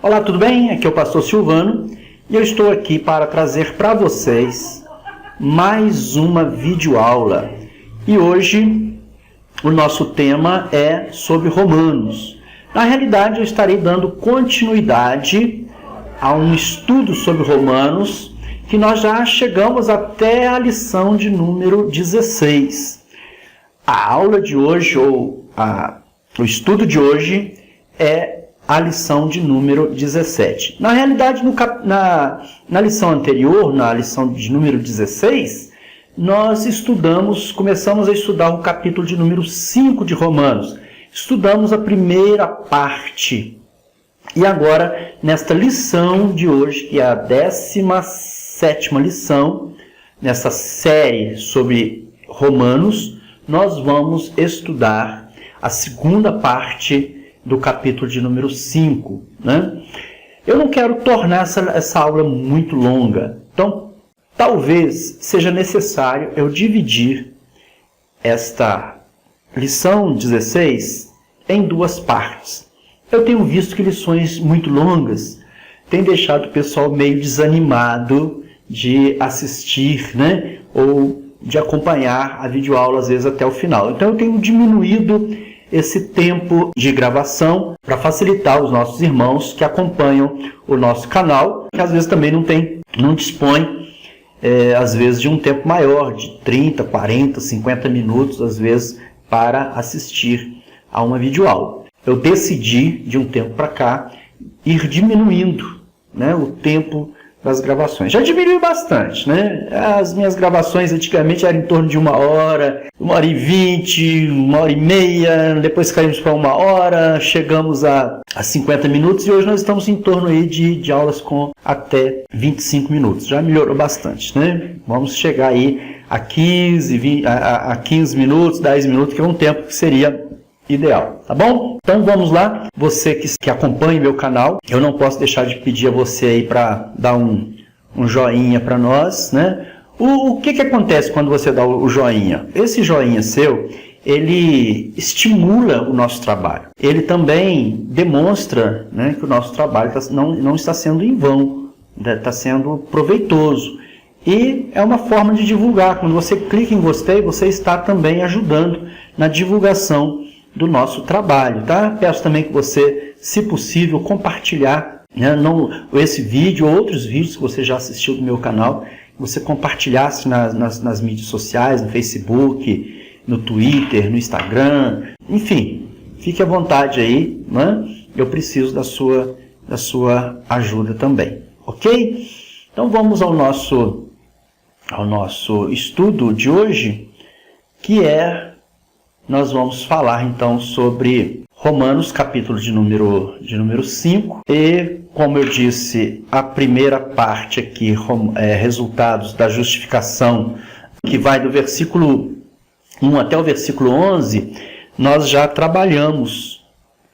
Olá, tudo bem? Aqui é o pastor Silvano e eu estou aqui para trazer para vocês mais uma videoaula. E hoje o nosso tema é sobre Romanos. Na realidade, eu estarei dando continuidade a um estudo sobre Romanos que nós já chegamos até a lição de número 16. A aula de hoje, ou o estudo de hoje, é a lição de número 17. Na realidade, na lição anterior, na lição de número 16, nós começamos a estudar o capítulo de número 5 de Romanos. Estudamos a primeira parte. E agora, nesta lição de hoje, que é a 17ª lição, nessa série sobre Romanos, nós vamos estudar a segunda parte do capítulo de número 5. Né? Eu não quero tornar essa aula muito longa, então talvez seja necessário eu dividir esta lição 16 em duas partes. Eu tenho visto que lições muito longas têm deixado o pessoal meio desanimado de assistir, né? Ou de acompanhar a videoaula às vezes até o final. Então eu tenho diminuído esse tempo de gravação para facilitar os nossos irmãos que acompanham o nosso canal, que às vezes também não dispõe, às vezes, de um tempo maior, de 30, 40, 50 minutos, às vezes, para assistir a uma videoaula. Eu decidi, de um tempo para cá, ir diminuindo, né, o tempo das gravações. Já diminuiu bastante, né? As minhas gravações antigamente eram em torno de 1h, 1h20, 1h30, depois caímos para 1h, chegamos a 50 minutos e hoje nós estamos em torno aí de aulas com até 25 minutos. Já melhorou bastante, né? Vamos chegar aí a 15 minutos, 10 minutos, que é um tempo que seria ideal, tá bom? Então vamos lá, você que acompanha meu canal, eu não posso deixar de pedir a você aí para dar um joinha para nós, né? O que acontece quando você dá o joinha? Esse joinha seu, ele estimula o nosso trabalho. Ele também demonstra, né, que o nosso trabalho não está sendo em vão, está sendo proveitoso. E é uma forma de divulgar. Quando você clica em gostei, você está também ajudando na divulgação do nosso trabalho, tá? Peço também que você, se possível, compartilhar, né, esse vídeo ou outros vídeos que você já assistiu do meu canal, você compartilhasse nas mídias sociais, no Facebook, no Twitter, no Instagram, enfim, fique à vontade aí, né? Eu preciso da sua ajuda também, ok? Então vamos ao nosso estudo de hoje, que nós vamos falar então sobre Romanos, capítulo de número 5. E, como eu disse, a primeira parte aqui, resultados da justificação, que vai do versículo 1 até o versículo 11, nós já trabalhamos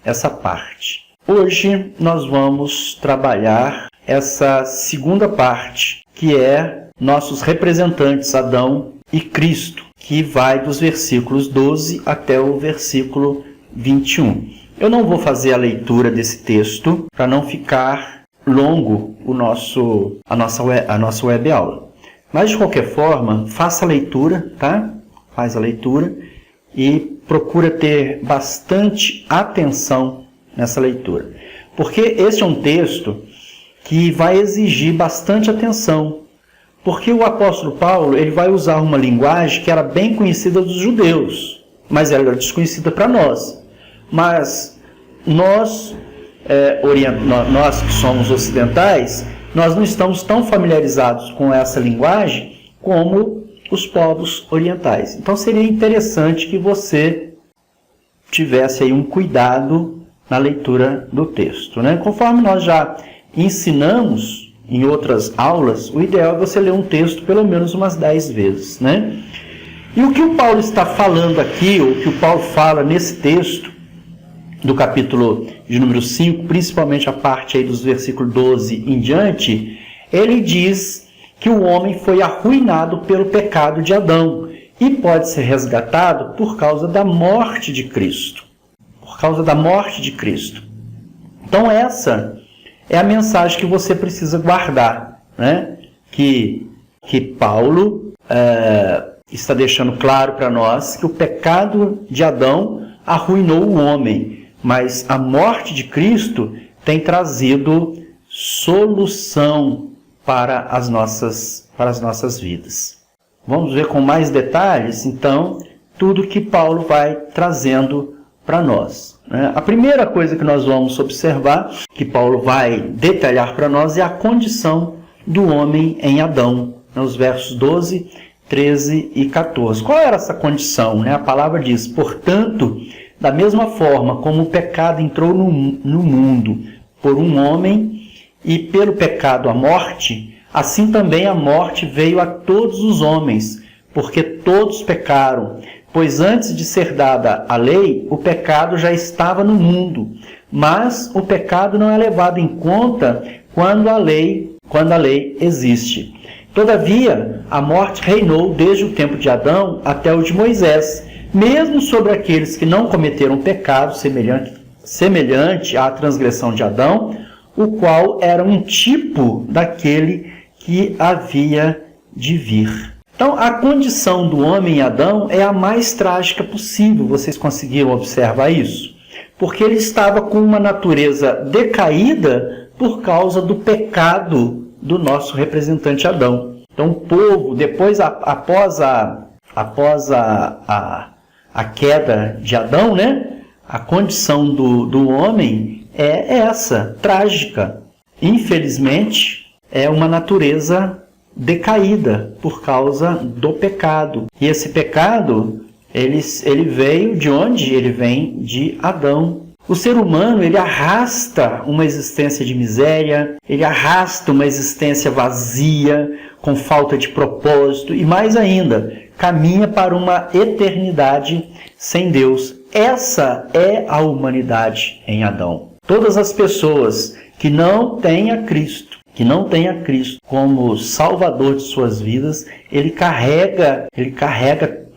essa parte. Hoje nós vamos trabalhar essa segunda parte, que é nossos representantes, Adão e Cristo, que vai dos versículos 12 até o versículo 21. Eu não vou fazer a leitura desse texto para não ficar longo a nossa web aula. Mas, de qualquer forma, faça a leitura, tá? Faz a leitura e procura ter bastante atenção nessa leitura. Porque esse é um texto que vai exigir bastante atenção. Porque o apóstolo Paulo ele vai usar uma linguagem que era bem conhecida dos judeus, mas ela era desconhecida para nós. Mas nós que somos ocidentais, nós não estamos tão familiarizados com essa linguagem como os povos orientais. Então seria interessante que você tivesse aí um cuidado na leitura do texto, né? Conforme nós já ensinamos em outras aulas, o ideal é você ler um texto pelo menos umas 10 vezes, né? E o que o Paulo está falando aqui, ou o que o Paulo fala nesse texto, do capítulo de número 5, principalmente a parte aí dos versículos 12 em diante, ele diz que o homem foi arruinado pelo pecado de Adão e pode ser resgatado por causa da morte de Cristo. Por causa da morte de Cristo. Então essa é a mensagem que você precisa guardar, né? Que Paulo está deixando claro para nós que o pecado de Adão arruinou o homem, mas a morte de Cristo tem trazido solução para as nossas vidas. Vamos ver com mais detalhes, então, tudo que Paulo vai trazendo para nós. A primeira coisa que nós vamos observar, que Paulo vai detalhar para nós, é a condição do homem em Adão, nos versos 12, 13 e 14. Qual era essa condição? A palavra diz: portanto, da mesma forma como o pecado entrou no mundo por um homem, e pelo pecado a morte, assim também a morte veio a todos os homens, porque todos pecaram. Pois antes de ser dada a lei, o pecado já estava no mundo, mas o pecado não é levado em conta quando a lei existe. Todavia, a morte reinou desde o tempo de Adão até o de Moisés, mesmo sobre aqueles que não cometeram pecado semelhante à transgressão de Adão, o qual era um tipo daquele que havia de vir. Então, a condição do homem em Adão é a mais trágica possível. Vocês conseguiram observar isso? Porque ele estava com uma natureza decaída por causa do pecado do nosso representante Adão. Então, o povo, depois, após a queda de Adão, a condição do homem é essa, trágica. Infelizmente, é uma natureza decaída por causa do pecado. E esse pecado, ele veio de onde? Ele vem de Adão. O ser humano, ele arrasta uma existência de miséria, ele arrasta uma existência vazia, com falta de propósito e, mais ainda, caminha para uma eternidade sem Deus. Essa é a humanidade em Adão. Todas as pessoas que não têm a Cristo, como Salvador de suas vidas, ele carrega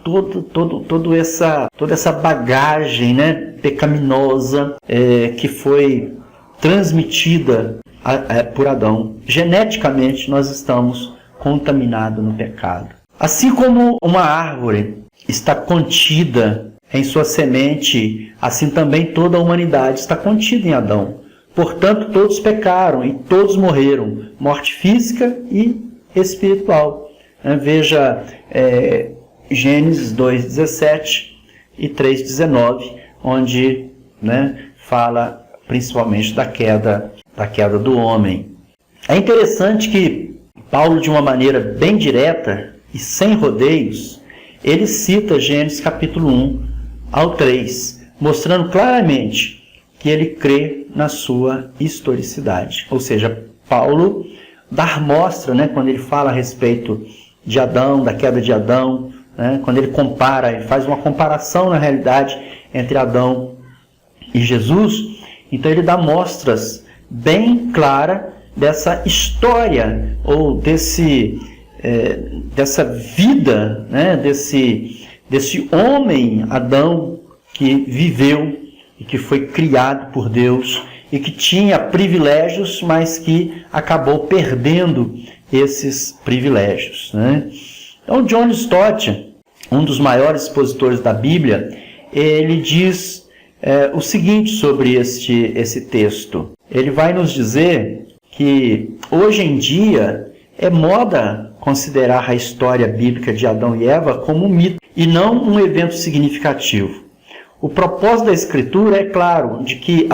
toda essa bagagem, pecaminosa que foi transmitida por Adão. Geneticamente, nós estamos contaminados no pecado. Assim como uma árvore está contida em sua semente, assim também toda a humanidade está contida em Adão. Portanto, todos pecaram e todos morreram, morte física e espiritual. Veja Gênesis 2:17 e 3:19, onde fala principalmente da queda do homem. É interessante que Paulo, de uma maneira bem direta e sem rodeios, ele cita Gênesis capítulo 1 ao 3, mostrando claramente que ele crê na sua historicidade. Ou seja, Paulo dá mostra, quando ele fala a respeito de Adão, da queda de Adão, quando ele compara, ele faz uma comparação na realidade entre Adão e Jesus, então ele dá mostras bem claras dessa história, ou dessa vida, desse homem Adão que viveu e que foi criado por Deus e que tinha privilégios, mas que acabou perdendo esses privilégios. Então, John Stott, um dos maiores expositores da Bíblia, ele diz o seguinte sobre esse texto. Ele vai nos dizer que hoje em dia é moda considerar a história bíblica de Adão e Eva como um mito e não um evento significativo. O propósito da Escritura é claro, de que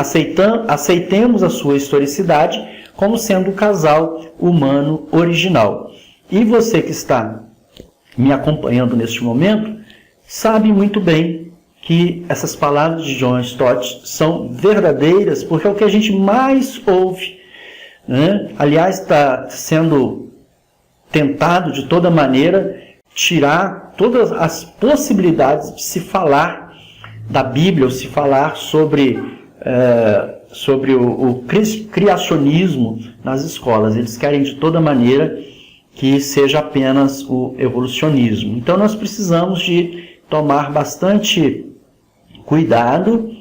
aceitemos a sua historicidade como sendo o casal humano original. E você que está me acompanhando neste momento, sabe muito bem que essas palavras de John Stott são verdadeiras, porque é o que a gente mais ouve. Aliás, está sendo tentado de toda maneira tirar todas as possibilidades de se falar da Bíblia, ou se falar sobre o criacionismo nas escolas. Eles querem de toda maneira que seja apenas o evolucionismo. Então nós precisamos de tomar bastante cuidado,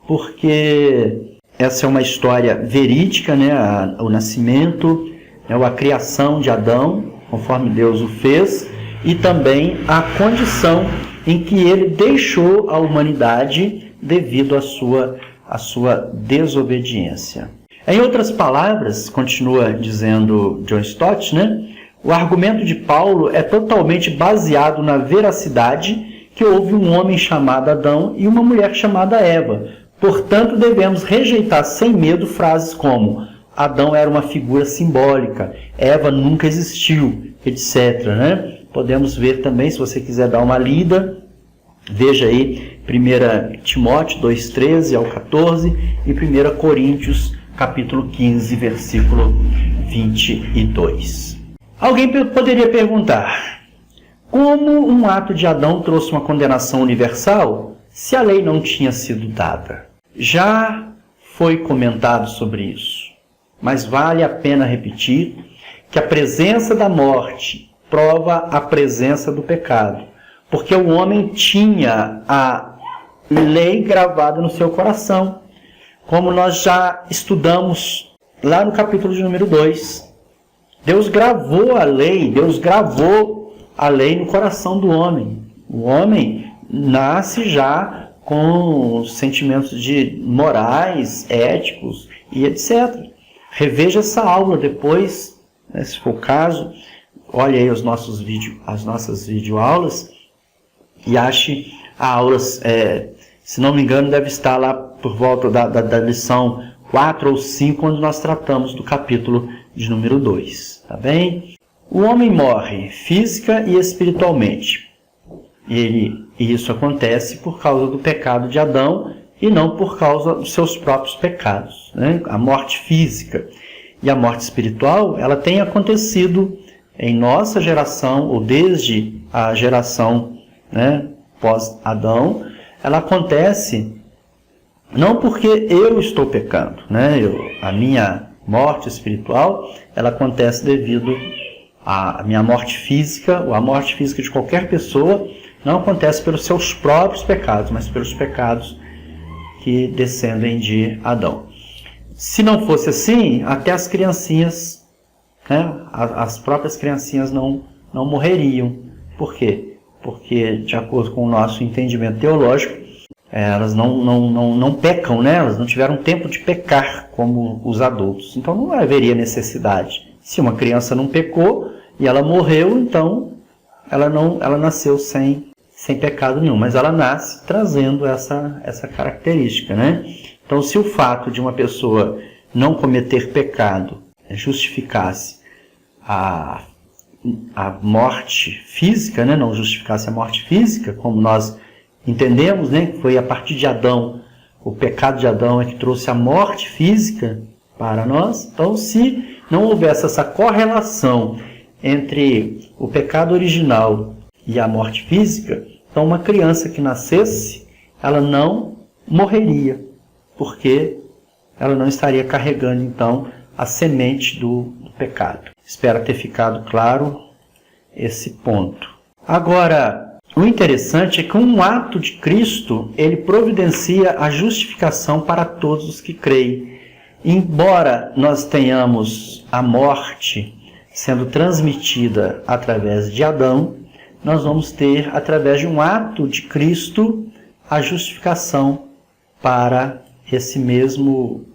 porque essa é uma história verídica, né? O nascimento, né? A criação de Adão, conforme Deus o fez, e também a condição em que ele deixou a humanidade devido à sua desobediência. Em outras palavras, continua dizendo John Stott, né? O argumento de Paulo é totalmente baseado na veracidade que houve um homem chamado Adão e uma mulher chamada Eva. Portanto, devemos rejeitar sem medo frases como Adão era uma figura simbólica, Eva nunca existiu, etc. Né? Podemos ver também, se você quiser dar uma lida, veja aí 1 Timóteo 2,13 ao 14 e 1 Coríntios capítulo 15, versículo 22. Alguém poderia perguntar, como um ato de Adão trouxe uma condenação universal se a lei não tinha sido dada? Já foi comentado sobre isso, mas vale a pena repetir que a presença da morte prova a presença do pecado, porque o homem tinha a lei gravada no seu coração, como nós já estudamos lá no capítulo de número 2. Deus gravou a lei no coração do homem. O homem nasce já com sentimentos de morais, éticos e etc. Reveja essa aula depois, né, se for o caso. Olhe aí as nossas videoaulas e ache a aula, se não me engano, deve estar lá por volta da lição 4 ou 5, onde nós tratamos do capítulo de número 2. Tá bem? O homem morre física e espiritualmente. E isso acontece por causa do pecado de Adão e não por causa dos seus próprios pecados. Né? A morte física e a morte espiritual, ela tem acontecido em nossa geração, ou desde a geração, né, pós-Adão. Ela acontece não porque eu estou pecando, né? A minha morte espiritual, ela acontece devido à minha morte física, ou a morte física de qualquer pessoa, não acontece pelos seus próprios pecados, mas pelos pecados que descendem de Adão. Se não fosse assim, até as criancinhas, né, as próprias criancinhas não morreriam. Por quê? Porque, de acordo com o nosso entendimento teológico, elas não pecam, né? Elas não tiveram tempo de pecar como os adultos. Então não haveria necessidade. Se uma criança não pecou e ela morreu, então ela nasceu sem pecado nenhum. Mas ela nasce trazendo essa característica, né? Então, se o fato de uma pessoa não cometer pecado justificasse a morte física, né? Não justificasse a morte física, como nós entendemos, né? Que foi a partir de Adão, o pecado de Adão é que trouxe a morte física para nós. Então, se não houvesse essa correlação entre o pecado original e a morte física, então uma criança que nascesse, ela não morreria, porque ela não estaria carregando, então, a semente do pecado. Espero ter ficado claro esse ponto. Agora, o interessante é que um ato de Cristo, ele providencia a justificação para todos os que creem. Embora nós tenhamos a morte sendo transmitida através de Adão, nós vamos ter, através de um ato de Cristo, a justificação para esse mesmo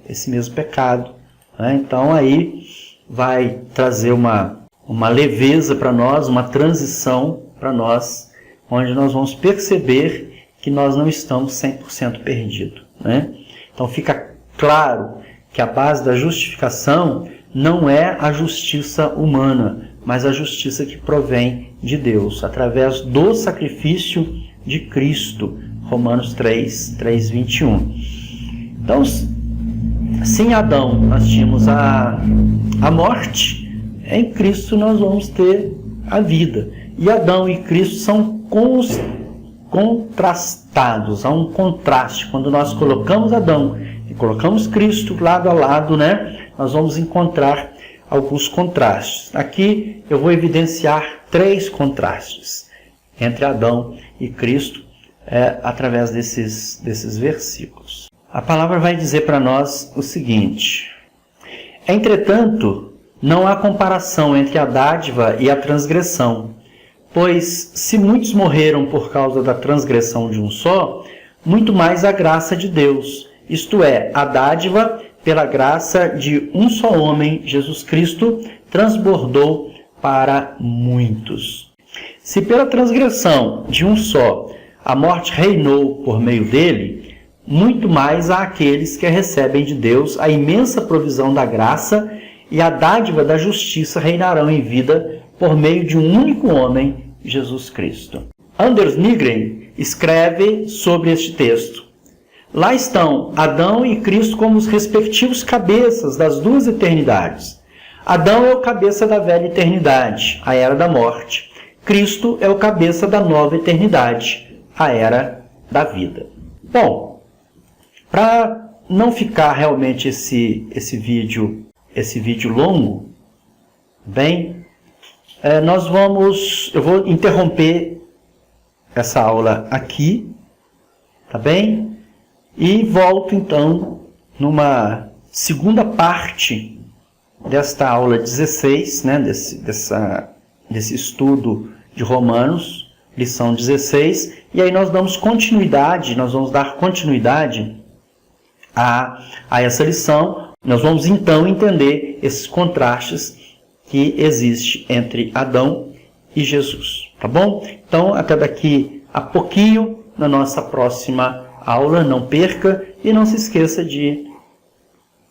pecado. Né? Então aí vai trazer uma leveza para nós, uma transição para nós, onde nós vamos perceber que nós não estamos 100% perdidos. Né? Então fica claro que a base da justificação não é a justiça humana, mas a justiça que provém de Deus, através do sacrifício de Cristo. Romanos 3:21. Então, se em Adão nós tínhamos a morte, em Cristo nós vamos ter a vida. E Adão e Cristo são contrastados, há um contraste. Quando nós colocamos Adão e colocamos Cristo lado a lado, né, nós vamos encontrar alguns contrastes. Aqui eu vou evidenciar 3 contrastes entre Adão e Cristo através desses versículos. A palavra vai dizer para nós o seguinte: entretanto, não há comparação entre a dádiva e a transgressão, pois se muitos morreram por causa da transgressão de um só, muito mais a graça de Deus, isto é, a dádiva pela graça de um só homem, Jesus Cristo, transbordou para muitos. Se pela transgressão de um só a morte reinou por meio dele, muito mais há aqueles que recebem de Deus a imensa provisão da graça e a dádiva da justiça reinarão em vida por meio de um único homem, Jesus Cristo. Anders Nygren escreve sobre este texto: lá estão Adão e Cristo como os respectivos cabeças das duas eternidades. Adão é o cabeça da velha eternidade, a era da morte. Cristo é o cabeça da nova eternidade, a era da vida. Bom, para não ficar realmente esse vídeo longo, bem, eu vou interromper essa aula aqui, tá bem? E volto então numa segunda parte desta aula 16, né, desse estudo de Romanos, lição 16, e aí nós vamos dar continuidade a essa lição. Nós vamos então entender esses contrastes que existem entre Adão e Jesus, tá bom? Então, até daqui a pouquinho, na nossa próxima aula, não perca e não se esqueça de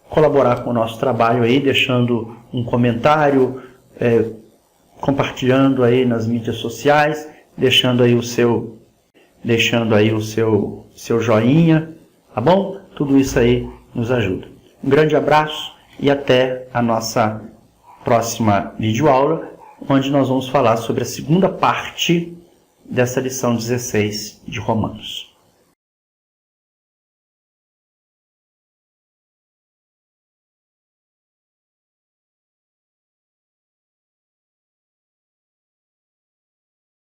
colaborar com o nosso trabalho aí, deixando um comentário, compartilhando aí nas mídias sociais, deixando aí o seu joinha, tá bom? Tudo isso aí nos ajuda. Um grande abraço e até a nossa próxima videoaula, onde nós vamos falar sobre a segunda parte dessa lição 16 de Romanos.